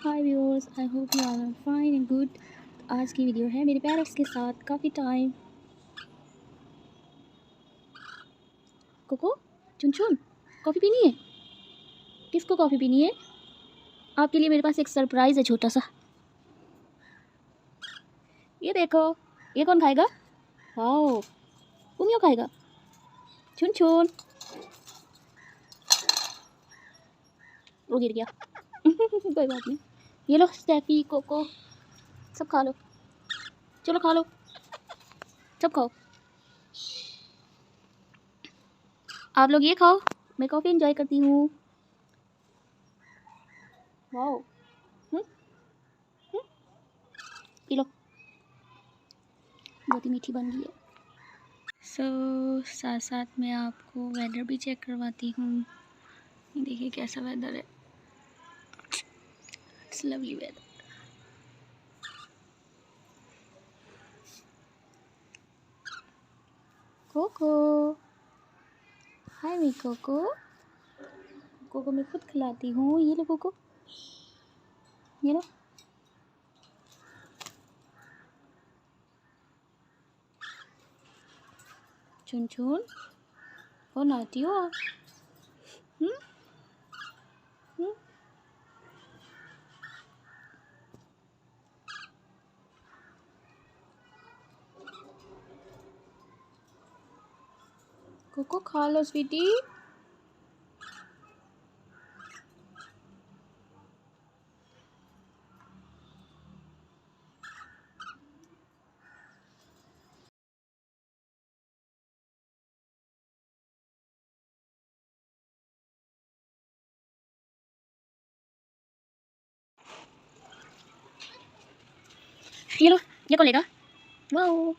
Hi viewers, I hope you are fine and good. आज की video है मेरे पेरेंट्स के साथ काफ़ी टाइम। कोको, चुन चुन, कॉफ़ी पीनी है? किसको कॉफ़ी पीनी है? आपके लिए मेरे पास एक सरप्राइज़ है छोटा सा। ये देखो, ये कौन खाएगा? वाओ, तुम खाएगा? चुन चुन, वो गिर गया। कोई बात नहीं। ये लो स्टेफी, कोको, सब खा लो। चलो खा लो, सब खाओ। आप लोग ये खाओ, मैं कॉफ़ी एंजॉय करती हूँ। वाओ, पी लो, बहुत ही मीठी बन गई है। साथ साथ मैं आपको वेदर भी चेक करवाती हूँ। ये देखिए कैसा वेदर है, it's lovely weather. Coco, hi me Coco. Coco मैं खुद खिलाती हूँ। ये लो कोको, ये लो। चुन चुन, वो नाटी हो आप। हम्म? कोको खा लो स्वीटी। ये लो, ये कौन लेगा? वाओ,